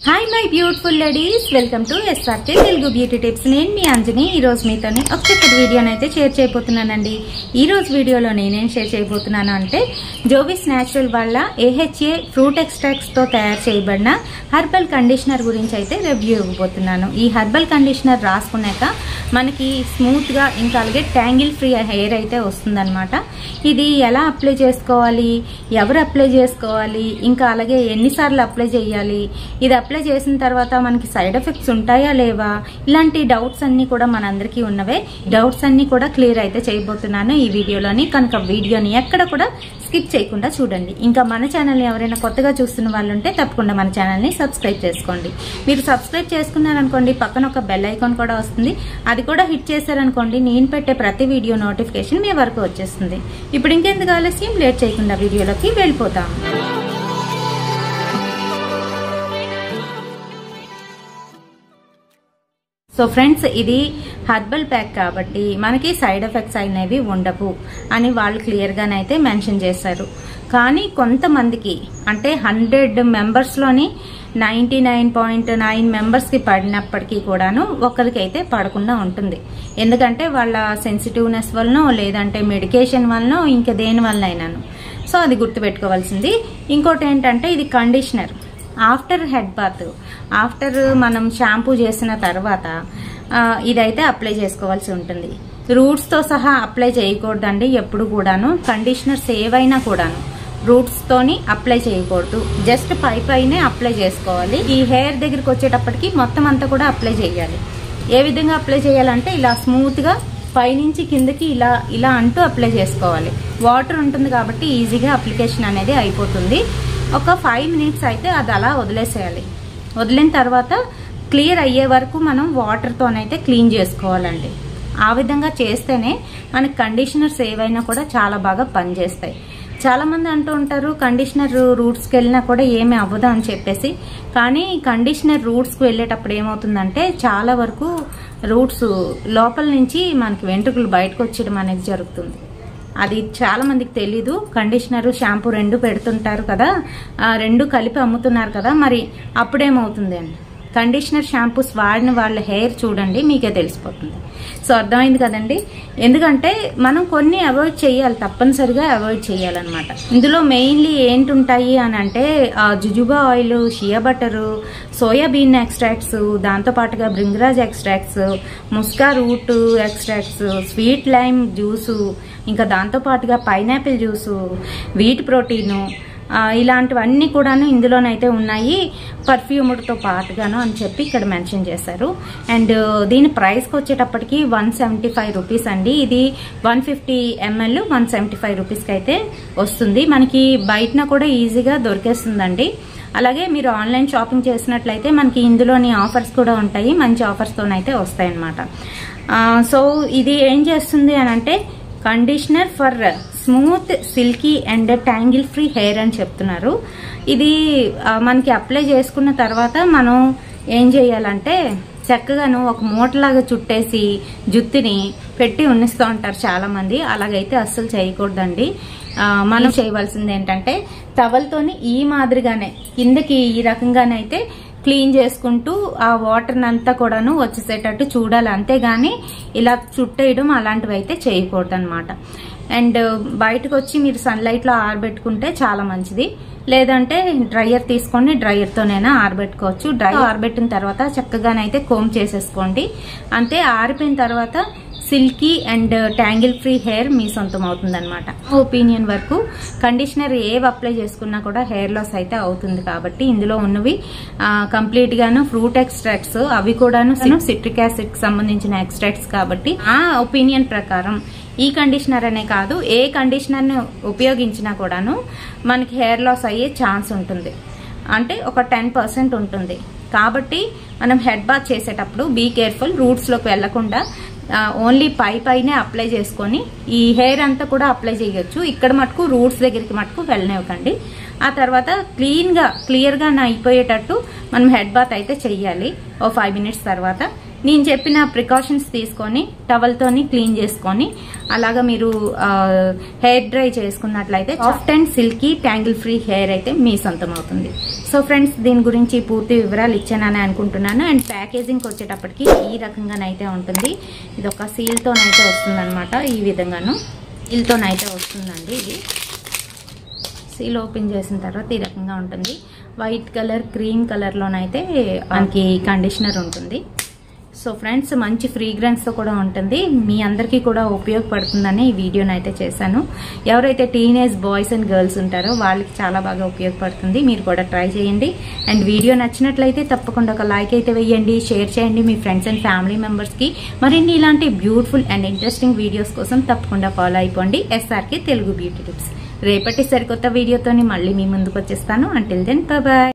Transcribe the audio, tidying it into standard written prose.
Hi my beautiful ladies, welcome to SRK Telugu beauty tips. నేను మీ అంజని. ఈ రోజు మీతోని ఒక చక్కటి వీడియోని అయితే షేర్ చేయబోతున్నానండి. ఈ రోజు వీడియోలో నేనేం షేర్ చేయబోతున్నాను అంటే జోవిస్ న్యాచురల్ వాళ్ళ AHA ఫ్రూట్ ఎక్స్ట్రాక్ట్స్ తో తయారు చేయబడిన హెర్బల్ కండిషనర్ గురించి అయితే రివ్యూ ఇవ్వబోతున్నాను. ఈ హెర్బల్ కండిషనర్ రాసుకున్నాక మనకి స్మూత్ గా ఇంకా అలాగే ట్యాంగిల్ ఫ్రీ హెయిర్ అయితే వస్తుందన్నమాట. ఇది ఎలా అప్లై చేసుకోవాలి, ఎవరు అప్లై చేసుకోవాలి, ఇంకా అలాగే ఎన్నిసార్లు అప్లై చేయాలి, ఇది అప్లై చేసిన తర్వాత మనకి సైడ్ ఎఫెక్ట్స్ ఉంటాయా లేవా, ఇలాంటి డౌట్స్ అన్ని కూడా మనందరికీ ఉన్నవే. డౌట్స్ అన్ని కూడా క్లియర్ అయితే చేయబోతున్నాను ఈ వీడియోలోని. కనుక వీడియోని ఎక్కడ కూడా స్కిప్ చేయకుండా చూడండి. ఇంకా మన ఛానల్ని ఎవరైనా కొత్తగా చూస్తున్న వాళ్ళు ఉంటే తప్పకుండా మన ఛానల్ని సబ్స్క్రైబ్ చేసుకోండి. మీరు సబ్స్క్రైబ్ చేసుకున్నారనుకోండి, పక్కన ఒక బెల్ ఐకాన్ కూడా వస్తుంది, అది కూడా హిట్ చేశారనుకోండి, నేను పెట్టే ప్రతి వీడియో నోటిఫికేషన్ మీ వరకు వచ్చేస్తుంది. ఇప్పుడు ఇంకెందుకు ఆలస్యం, లేట్ చేయకుండా వీడియోలోకి వెళ్ళిపోతాం. సో ఫ్రెండ్స్, ఇది హెర్బల్ ప్యాక్ కాబట్టి మనకి సైడ్ ఎఫెక్ట్స్ అనేవి ఉండవు అని వాళ్ళు క్లియర్గానైతే మెన్షన్ చేశారు. కానీ కొంతమందికి అంటే 100 మెంబర్స్లోని 99.9 మెంబర్స్కి పడినప్పటికీ కూడాను ఒకరికైతే పడకుండా ఉంటుంది. ఎందుకంటే వాళ్ళ సెన్సిటివ్నెస్ వలనో లేదంటే మెడికేషన్ వలనో ఇంకా దేని వలనైనాను. సో అది గుర్తుపెట్టుకోవాల్సింది. ఇంకోటి ఏంటంటే ఇది conditioner. After head bath, after మనం షాంపూ చేసిన తర్వాత ఇదైతే అప్లై చేసుకోవాల్సి ఉంటుంది. రూట్స్తో సహా అప్లై చేయకూడదండి ఎప్పుడు కూడాను. కండిషనర్స్ ఏవైనా కూడాను రూట్స్తోని అప్లై చేయకూడదు. జస్ట్ పైనే అప్లై చేసుకోవాలి. ఈ హెయిర్ దగ్గరికి వచ్చేటప్పటికి మొత్తం అంతా కూడా అప్లై చేయాలి. ఏ విధంగా అప్లై చేయాలంటే ఇలా స్మూత్గా పైనుంచి కిందకి ఇలా అంటూ అప్లై చేసుకోవాలి. వాటర్ ఉంటుంది కాబట్టి ఈజీగా అప్లికేషన్ అనేది అయిపోతుంది. ఒక 5 మినిట్స్ అయితే అది అలా వదిలేసేయాలి. వదిలిన తర్వాత క్లియర్ అయ్యే వరకు మనం వాటర్తోనైతే క్లీన్ చేసుకోవాలండి. ఆ విధంగా చేస్తేనే మనకి కండిషనర్స్ ఏవైనా కూడా చాలా బాగా పనిచేస్తాయి. చాలా మంది అంటూ ఉంటారు కండిషనర్ రూట్స్కి వెళ్ళినా కూడా ఏమీ అవ్వదు అని చెప్పేసి. కానీ కండిషనర్ రూట్స్కి వెళ్ళేటప్పుడు ఏమవుతుందంటే చాలా వరకు రూట్స్ లోపల నుంచి మనకి వెంట్రుకలు బయటకు వచ్చేయడం అనేది జరుగుతుంది. అది చాలా మందికి తెలీదు. కండిషనర్ షాంపూ 2 పెడుతుంటారు కదా, 2 కలిపి అమ్ముతున్నారు కదా, మరి అప్పుడేమవుతుంది అండి, కండిషనర్ షాంపూస్ వాడిన వాళ్ళ హెయిర్ చూడండి, మీకే తెలిసిపోతుంది. సో అర్థమైంది కదండి. ఎందుకంటే మనం కొన్ని అవాయిడ్ చేయాలి, తప్పనిసరిగా అవాయిడ్ చేయాలన్నమాట. ఇందులో మెయిన్లీ ఏంటుంటాయి అని అంటే jojoba oil, shea butter, soybean extracts, దాంతోపాటుగా బ్రింగరాజ్ ఎక్స్ట్రాక్ట్స్, ముస్కా root extracts, sweet lime juice, ఇంకా దాంతోపాటుగా పైనాపిల్ జ్యూసు, వీట్ ప్రోటీను, ఇలాంటివన్నీ కూడాను ఇందులోనైతే ఉన్నాయి. పర్ఫ్యూమ్డ్తో పాటుగాను అని చెప్పి ఇక్కడ మెన్షన్ చేశారు. అండ్ దీని ప్రైస్కి వచ్చేటప్పటికి 175 రూపీస్ అండి. ఇది 150 ml 175 రూపీస్కి అయితే వస్తుంది. మనకి బయటన కూడా ఈజీగా దొరికేస్తుందండి. అలాగే మీరు ఆన్లైన్ షాపింగ్ చేసినట్లయితే మనకి ఇందులోని ఆఫర్స్ కూడా ఉంటాయి. మంచి ఆఫర్స్తోనైతే వస్తాయన్నమాట. సో ఇది ఏం చేస్తుంది అని అంటే conditioner for smooth, silky and tangle free hair అని చెప్తున్నారు. ఇది మనకి అప్లై చేసుకున్న తర్వాత మనం ఏం చేయాలంటే చక్కగాను ఒక మూటలాగా చుట్టేసి జుత్తుని పెట్టి ఉన్నిస్తూ ఉంటారు చాలా మంది. అలాగైతే అస్సలు చేయకూడదండి. మనం చేయవలసింది ఏంటంటే టవల్తోని ఈ మాదిరిగానే కిందకి ఈ రకంగానైతే క్లీన్ చేసుకుంటూ ఆ వాటర్ అంతా కూడాను వచ్చేసేటట్టు చూడాలి. అంతేగాని ఇలా చుట్టేయడం అలాంటివి అయితే చేయకూడదు అనమాట. అండ్ బయటకు వచ్చి మీరు సన్లైట్ లో ఆరబెట్టుకుంటే చాలా మంచిది. లేదంటే డ్రైయర్ తీసుకొని డ్రైయర్తోనైనా ఆరబెట్టుకోవచ్చు. ఆరబెట్టిన తర్వాత చక్కగానైతే కోమ్ చేసేసుకోండి. అంతే. ఆరిపోయిన తర్వాత silky and tangle free hair మీ సొంతం అవుతుంది అనమాట. ఒపీనియన్ వరకు కండిషనర్ ఏవి అప్లై చేసుకున్నా కూడా హెయిర్ లాస్ అయితే అవుతుంది. కాబట్టి ఇందులో ఉన్నవి కంప్లీట్ గాను ఫ్రూట్ ఎక్స్ట్రాక్ట్స్, అవి కూడాను సిట్రిక్ యాసిడ్ కి సంబంధించిన ఎక్స్ట్రాక్ట్స్. కాబట్టి ఆ ఒపీనియన్ ప్రకారం ఈ కండిషనర్ అనే కాదు, ఏ కండిషనర్ ని ఉపయోగించినా కూడాను మనకి హెయిర్ లాస్ అయ్యే ఛాన్స్ ఉంటుంది. అంటే ఒక 10% ఉంటుంది. కాబట్టి మనం హెడ్ బాత్ చేసేటప్పుడు బీ కేర్ఫుల్. రూట్స్ లోకి వెళ్లకుండా ఓన్లీ పైనే అప్లై చేసుకొని ఈ హెయిర్ అంతా కూడా అప్లై చేయొచ్చు. ఇక్కడ మటుకు రూట్స్ దగ్గరికి మటుకు వెళ్ళనివ్వకండి. ఆ తర్వాత క్లియర్గా అయిపోయేటట్టు మనం హెడ్ బాత్ అయితే చెయ్యాలి. ఓ 5 మినిట్స్ తర్వాత నేను చెప్పిన ప్రికాషన్స్ తీసుకొని టవల్తోని క్లీన్ చేసుకొని అలాగా మీరు హెయిర్ డ్రై చేసుకున్నట్లయితే soft and silky tangle free hair అయితే మీ సొంతం అవుతుంది. సో ఫ్రెండ్స్, దీని గురించి పూర్తి వివరాలు ఇచ్చానని అనుకుంటున్నాను. అండ్ ప్యాకేజింగ్ వచ్చేటప్పటికి ఈ రకంగానైతే ఉంటుంది. ఇది ఒక సీల్తోనైతే వస్తుంది అనమాట. ఈ విధంగాను సీల్తోనైతే వస్తుందండి. ఇది సీల్ ఓపెన్ చేసిన తర్వాత ఈ రకంగా ఉంటుంది. వైట్ కలర్, క్రీమ్ కలర్లోనైతే మనకి కండిషనర్ ఉంటుంది. సో ఫ్రెండ్స్, మంచి ఫ్రీగ్రెన్స్తో కూడా ఉంటుంది. మీ అందరికీ కూడా ఉపయోగపడుతుందని ఈ వీడియోని అయితే చేశాను. ఎవరైతే టీనేజ్ బాయ్స్ అండ్ గర్ల్స్ ఉంటారో వాళ్ళకి చాలా బాగా ఉపయోగపడుతుంది. మీరు కూడా ట్రై చేయండి. అండ్ వీడియో నచ్చినట్లయితే తప్పకుండా ఒక లైక్ అయితే వేయండి, షేర్ చేయండి మీ ఫ్రెండ్స్ అండ్ ఫ్యామిలీ మెంబర్స్కి. మరిన్ని ఇలాంటి బ్యూటిఫుల్ అండ్ ఇంట్రెస్టింగ్ వీడియోస్ కోసం తప్పకుండా ఫాలో అయిపోండి SRK తెలుగు బ్యూటీ టిప్స్. రేపటి సరికొత్త వీడియోతోని మళ్ళీ మీ ముందుకు వచ్చేస్తాను. Until then bye.